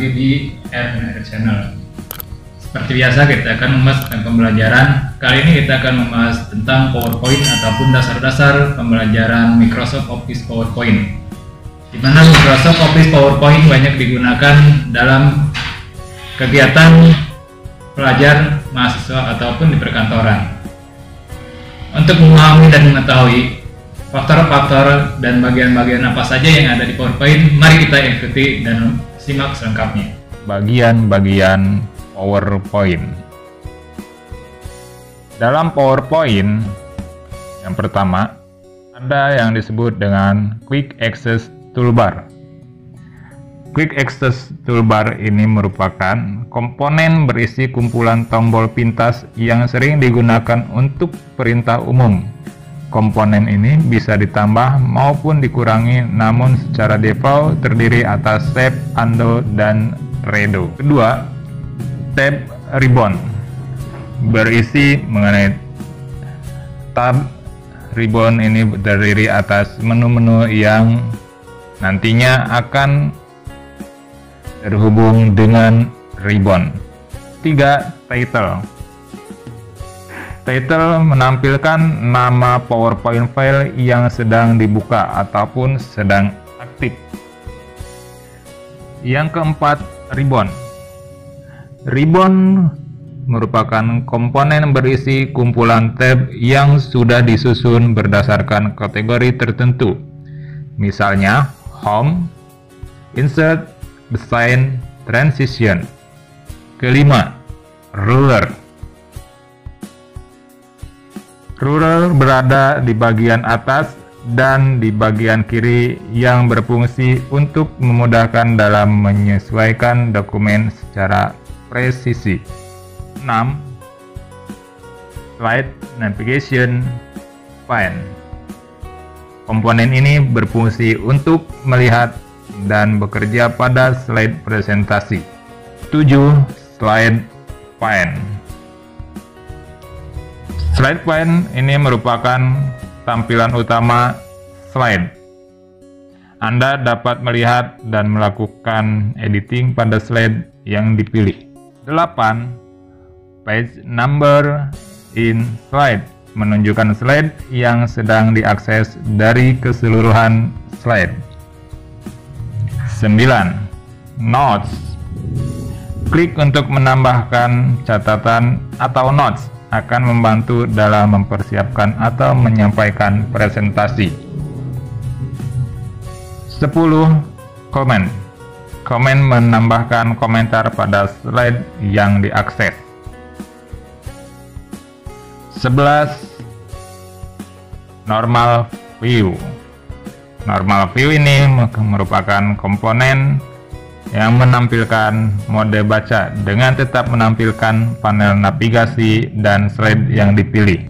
lagi di R&R Channel. Seperti biasa kita akan membahas tentang pembelajaran. Kali ini kita akan membahas tentang PowerPoint ataupun dasar-dasar pembelajaran Microsoft Office PowerPoint. Di mana Microsoft Office PowerPoint banyak digunakan dalam kegiatan pelajar, mahasiswa ataupun di perkantoran. Untuk memahami dan mengetahui faktor-faktor dan bagian-bagian apa saja yang ada di PowerPoint, mari kita ikuti dan simak selengkapnya. Bagian-bagian PowerPoint. Dalam PowerPoint, yang pertama, ada yang disebut dengan Quick Access Toolbar. Quick Access Toolbar ini merupakan komponen berisi kumpulan tombol pintas yang sering digunakan untuk perintah umum. Komponen ini bisa ditambah maupun dikurangi, namun secara default terdiri atas tab, undo, dan redo. Kedua, tab ribbon berisi mengenai tab. Ribbon ini terdiri atas menu-menu yang nantinya akan terhubung dengan ribbon. 3. Title. Title menampilkan nama PowerPoint file yang sedang dibuka ataupun sedang aktif. Yang keempat, ribbon. Ribbon merupakan komponen berisi kumpulan tab yang sudah disusun berdasarkan kategori tertentu. Misalnya, Home, Insert, Design, Transition. Kelima, Ruler. Ruler berada di bagian atas dan di bagian kiri yang berfungsi untuk memudahkan dalam menyesuaikan dokumen secara presisi. 6. Slide Navigation Pane. Komponen ini berfungsi untuk melihat dan bekerja pada slide presentasi. 7. Slide Pane. Slide pane ini merupakan tampilan utama slide. Anda dapat melihat dan melakukan editing pada slide yang dipilih. 8. Page number in slide menunjukkan slide yang sedang diakses dari keseluruhan slide. 9. Notes. Klik untuk menambahkan catatan atau notes akan membantu dalam mempersiapkan atau menyampaikan presentasi. 10. Comment. Comment menambahkan komentar pada slide yang diakses. 11. Normal View. Normal View ini merupakan komponen yang menampilkan mode baca dengan tetap menampilkan panel navigasi dan slide yang dipilih.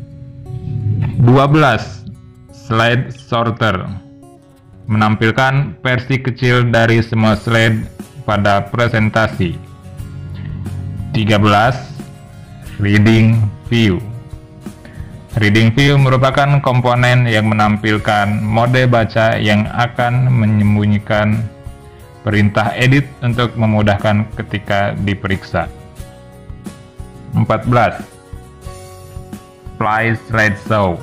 12. Slide Sorter menampilkan versi kecil dari semua slide pada presentasi. 13. Reading View. Reading View merupakan komponen yang menampilkan mode baca yang akan menyembunyikan perintah edit untuk memudahkan ketika diperiksa. 14. Play Slideshow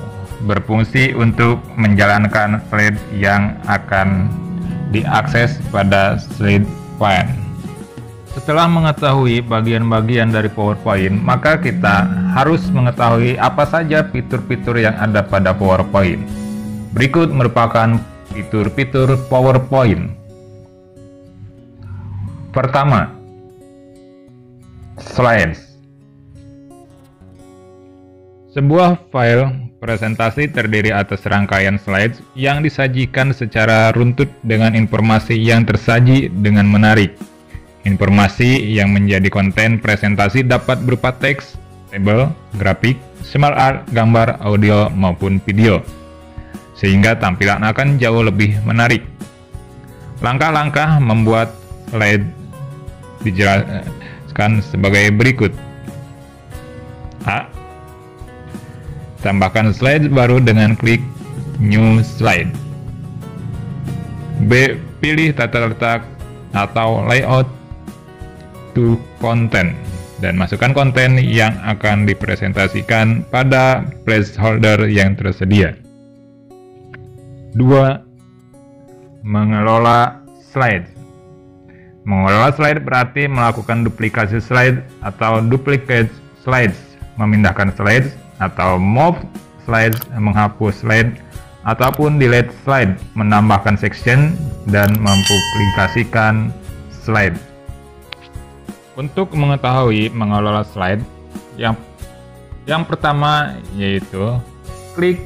berfungsi untuk menjalankan slide yang akan diakses pada slide pane. Setelah mengetahui bagian-bagian dari PowerPoint, maka kita harus mengetahui apa saja fitur-fitur yang ada pada PowerPoint. Berikut merupakan fitur-fitur PowerPoint. Pertama, slides. Sebuah file presentasi terdiri atas rangkaian slides yang disajikan secara runtut dengan informasi yang tersaji dengan menarik. Informasi yang menjadi konten presentasi dapat berupa teks, tabel, grafik, smart art, gambar, audio, maupun video, sehingga tampilan akan jauh lebih menarik. Langkah-langkah membuat slide dijelaskan sebagai berikut. A. Tambahkan slide baru dengan klik New Slide. B. Pilih tata letak atau layout to content dan masukkan konten yang akan dipresentasikan pada placeholder yang tersedia. 2. Mengelola slide. Mengelola slide berarti melakukan duplikasi slide atau duplicate slides, memindahkan slides atau move slides, menghapus slide ataupun delete slide, menambahkan section dan mempublikasikan slide. Untuk mengetahui mengelola slide, yang pertama yaitu klik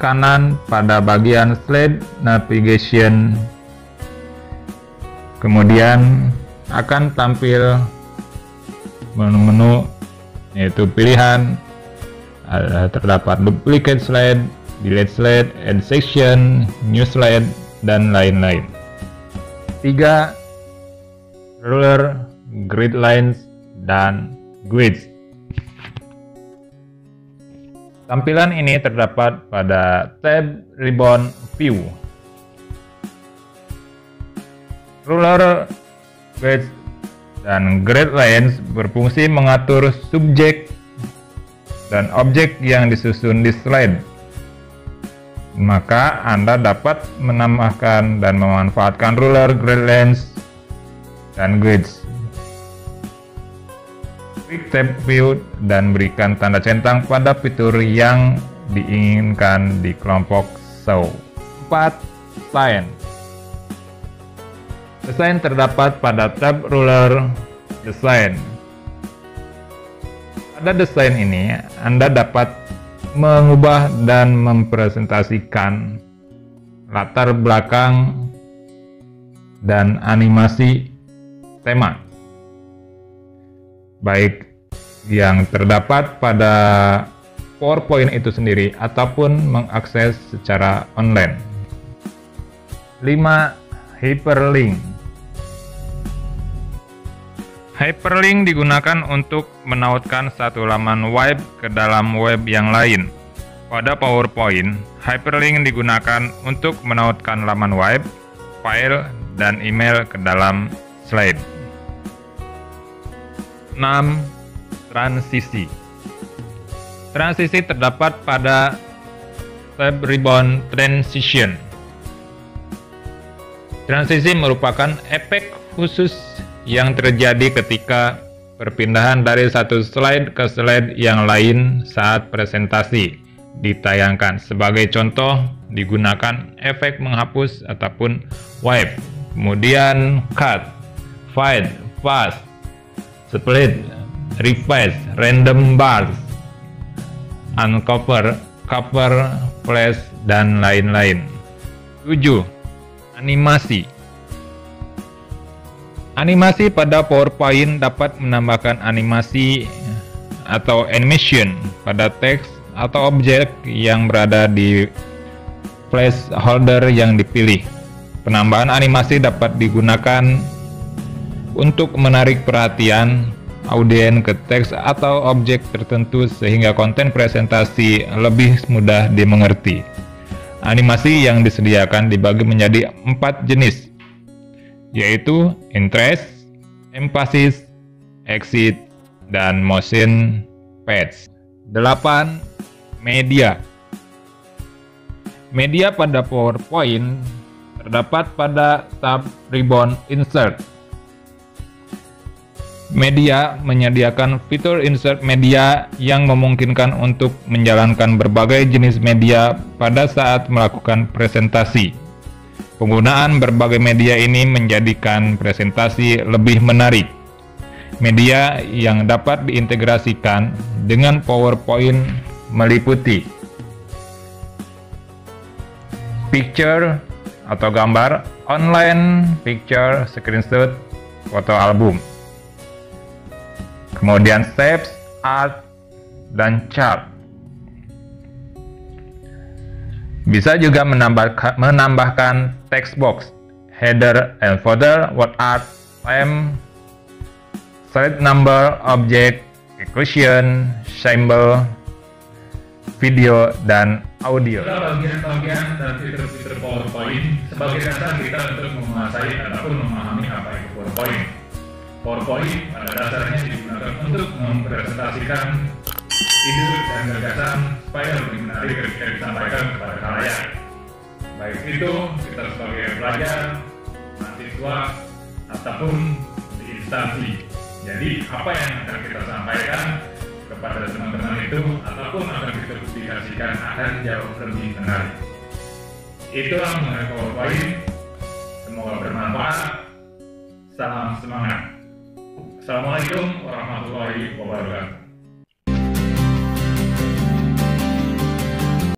kanan pada bagian slide navigation. Kemudian akan tampil menu-menu yaitu pilihan, terdapat duplicate slide, delete slide, add section, new slide, dan lain-lain. 3. Ruler, grid lines, dan grids. Tampilan ini terdapat pada tab Ribbon View. Ruler, grids, dan grid lines berfungsi mengatur subjek dan objek yang disusun di slide. Maka Anda dapat menambahkan dan memanfaatkan ruler, grid lines, dan grids. Klik tab view dan berikan tanda centang pada fitur yang diinginkan di kelompok show. 4. Design. Desain terdapat pada tab ruler design. Pada desain ini, Anda dapat mengubah dan mempresentasikan latar belakang dan animasi tema, baik yang terdapat pada PowerPoint itu sendiri ataupun mengakses secara online. 5. Hyperlink. Hyperlink digunakan untuk menautkan satu laman web ke dalam web yang lain. Pada PowerPoint, hyperlink digunakan untuk menautkan laman web, file, dan email ke dalam slide. 6. Transisi. Transisi terdapat pada tab Ribbon Transition. Transisi merupakan efek khusus yang terjadi ketika perpindahan dari satu slide ke slide yang lain saat presentasi ditayangkan. Sebagai contoh, digunakan efek menghapus ataupun wipe. Kemudian cut, fade, pass, split, revise, random bars, uncover, cover, flash, dan lain-lain. 7. Animasi. Animasi pada PowerPoint dapat menambahkan animasi atau animation pada teks atau objek yang berada di placeholder yang dipilih. Penambahan animasi dapat digunakan untuk menarik perhatian audiens ke teks atau objek tertentu sehingga konten presentasi lebih mudah dimengerti. Animasi yang disediakan dibagi menjadi 4 jenis, yaitu interest, emphasis, exit, dan motion paths. 8. Media. Media pada PowerPoint terdapat pada tab Ribbon Insert. Media menyediakan fitur insert media yang memungkinkan untuk menjalankan berbagai jenis media pada saat melakukan presentasi. Penggunaan berbagai media ini menjadikan presentasi lebih menarik. Media yang dapat diintegrasikan dengan PowerPoint meliputi picture atau gambar, online picture, screenshot, foto album. Kemudian steps, art, dan chart. Bisa juga menambahkan text box, header and footer, word art, time, slide number, object, conclusion, symbol, video, dan audio. Bagian-bagian dan fitur-fitur PowerPoint sebagai dasar kita untuk menguasai ataupun memahami apa itu PowerPoint. PowerPoint pada dasarnya digunakan untuk mempresentasikan ide dan gagasan supaya lebih menarik ketika disampaikan kepada khalayak. Baik itu kita sebagai pelajar, mahasiswa, ataupun di instansi. Jadi apa yang akan kita sampaikan kepada teman-teman itu ataupun akan kita publikasikan akan jauh lebih menarik. Itulah mengenai PowerPoint. Semoga bermanfaat. Salam semangat. Assalamualaikum warahmatullahi wabarakatuh.